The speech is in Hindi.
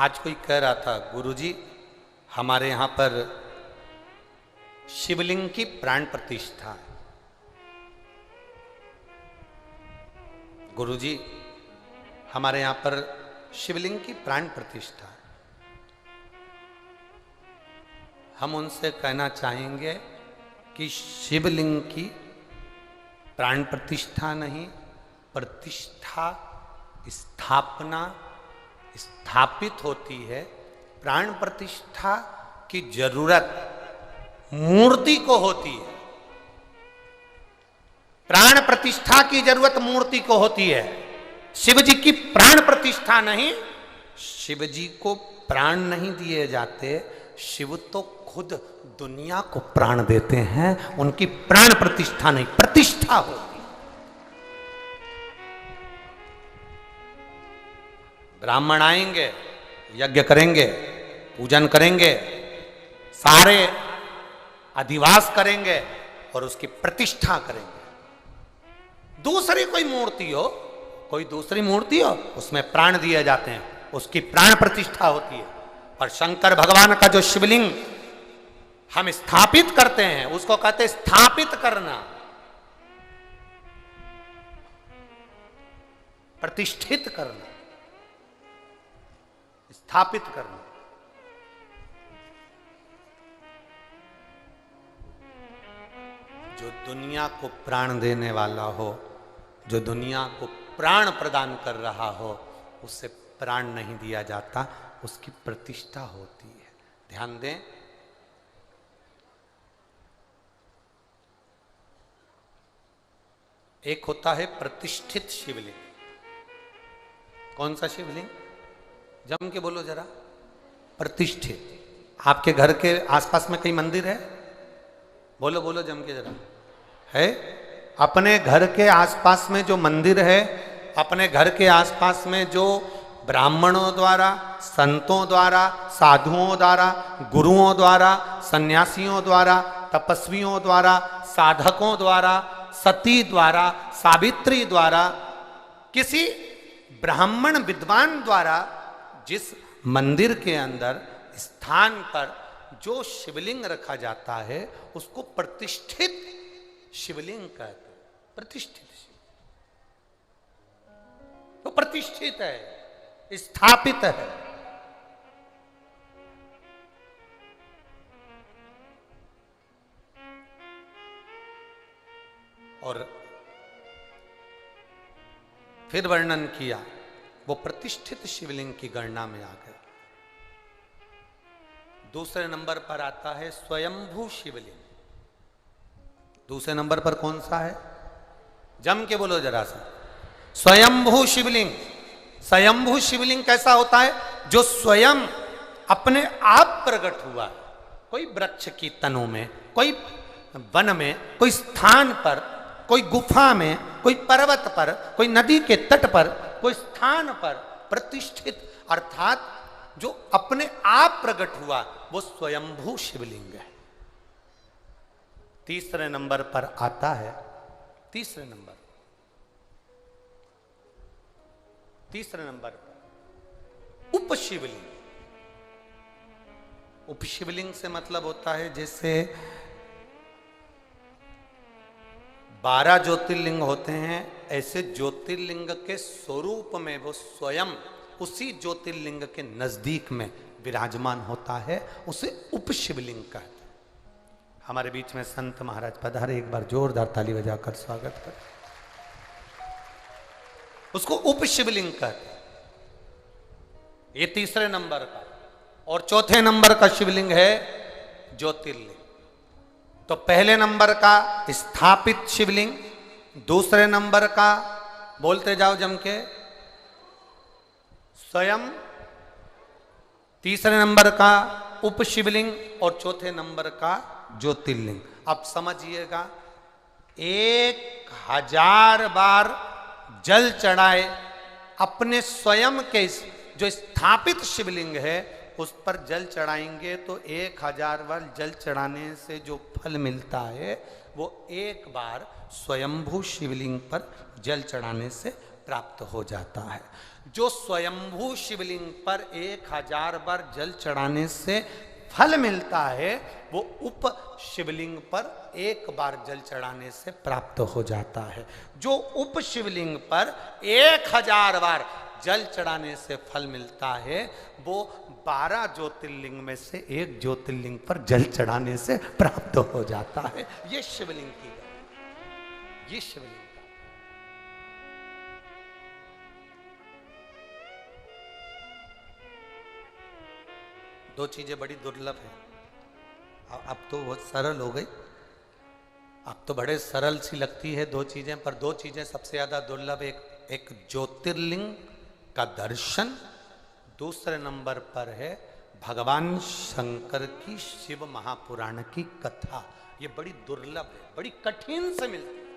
आज कोई कह रहा था, गुरुजी हमारे यहाँ पर शिवलिंग की प्राण प्रतिष्ठा है। गुरुजी हमारे यहाँ पर शिवलिंग की प्राण प्रतिष्ठा है। हम उनसे कहना चाहेंगे कि शिवलिंग की प्राण प्रतिष्ठा नहीं, प्रतिष्ठा स्थापना स्थापित होती है। प्राण प्रतिष्ठा की जरूरत मूर्ति को होती है। प्राण प्रतिष्ठा की जरूरत मूर्ति को होती है, शिव जी की प्राण प्रतिष्ठा नहीं। शिव जी को प्राण नहीं दिए जाते, शिव तो खुद दुनिया को प्राण देते हैं। उनकी प्राण प्रतिष्ठा नहीं, प्रतिष्ठा होती। ब्राह्मण आएंगे, यज्ञ करेंगे, पूजन करेंगे, सारे अधिवास करेंगे और उसकी प्रतिष्ठा करेंगे। दूसरी कोई मूर्ति हो, कोई दूसरी मूर्ति हो, उसमें प्राण दिए जाते हैं, उसकी प्राण प्रतिष्ठा होती है। और शंकर भगवान का जो शिवलिंग हम स्थापित करते हैं उसको कहते हैं स्थापित करना, प्रतिष्ठित करना, स्थापित करना। जो दुनिया को प्राण देने वाला हो, जो दुनिया को प्राण प्रदान कर रहा हो, उससे प्राण नहीं दिया जाता, उसकी प्रतिष्ठा होती है। ध्यान दें, एक होता है प्रतिष्ठित शिवलिंग। कौन सा शिवलिंग? जम के बोलो जरा। प्रतिष्ठित। आपके घर के आसपास में कहीं मंदिर है? बोलो बोलो जम के जरा। है? अपने घर के आसपास में जो मंदिर है, अपने घर के आसपास में जो ब्राह्मणों द्वारा, संतों द्वारा, साधुओं द्वारा, गुरुओं द्वारा, सन्यासियों द्वारा, तपस्वियों द्वारा, साधकों द्वारा, सती द्वारा, सावित्री द्वारा, किसी ब्राह्मण विद्वान द्वारा जिस मंदिर के अंदर स्थान पर जो शिवलिंग रखा जाता है उसको प्रतिष्ठित शिवलिंग कहते हैं। प्रतिष्ठित शिव तो प्रतिष्ठित है, स्थापित है। और फिर वर्णन किया, वो प्रतिष्ठित शिवलिंग की गणना में आ गए। दूसरे नंबर पर आता है स्वयंभू शिवलिंग। दूसरे नंबर पर कौन सा है? जम के बोलो जरा सा। स्वयंभू शिवलिंग। स्वयंभू शिवलिंग कैसा होता है? जो स्वयं अपने आप प्रकट हुआ, कोई वृक्ष की तनों में, कोई वन में, कोई स्थान पर, कोई गुफा में, कोई पर्वत पर, कोई नदी के तट पर, कोई स्थान पर प्रतिष्ठित, अर्थात जो अपने आप प्रकट हुआ, वो स्वयंभू शिवलिंग है। तीसरे नंबर पर आता है, तीसरे नंबर पर उपशिवलिंग। उपशिवलिंग से मतलब होता है जैसे 12 ज्योतिर्लिंग होते हैं, ऐसे ज्योतिर्लिंग के स्वरूप में वो स्वयं उसी ज्योतिर्लिंग के नजदीक में विराजमान होता है, उसे उपशिवलिंग कहते हैं। हमारे बीच में संत महाराज पधारे, एक बार जोरदार ताली बजाकर स्वागत कर। उसको उपशिवलिंग कहते हैं। ये तीसरे नंबर का। और चौथे नंबर का शिवलिंग है ज्योतिर्लिंग। तो पहले नंबर का स्थापित शिवलिंग, दूसरे नंबर का बोलते जाओ जम के स्वयं, तीसरे नंबर का उपशिवलिंग और चौथे नंबर का ज्योतिर्लिंग। अब समझिएगा, 1000 बार जल चढ़ाए अपने स्वयं के जो स्थापित शिवलिंग है उस पर जल चढ़ाएंगे तो 1000 बार जल चढ़ाने से जो फल मिलता है वो एक बार स्वयंभू शिवलिंग पर जल चढ़ाने से प्राप्त हो जाता है। जो स्वयंभू शिवलिंग पर 1000 बार जल चढ़ाने से फल मिलता है, वो उप शिवलिंग पर 1 बार जल चढ़ाने से प्राप्त हो जाता है। जो उप शिवलिंग पर 1000 बार जल चढ़ाने से फल मिलता है, वो 12 ज्योतिर्लिंग में से 1 ज्योतिर्लिंग पर जल चढ़ाने से प्राप्त हो जाता है। ये शिवलिंग की है, ये शिवलिंग का। दो चीजें बड़ी दुर्लभ हैं। अब तो बहुत सरल हो गई, अब तो बड़े सरल सी लगती है दो चीजें, पर दो चीजें सबसे ज्यादा दुर्लभ। एक ज्योतिर्लिंग का दर्शन, दूसरे नंबर पर है भगवान शंकर की शिव महापुराण की कथा। ये बड़ी दुर्लभ है, बड़ी कठिन से मिलती है।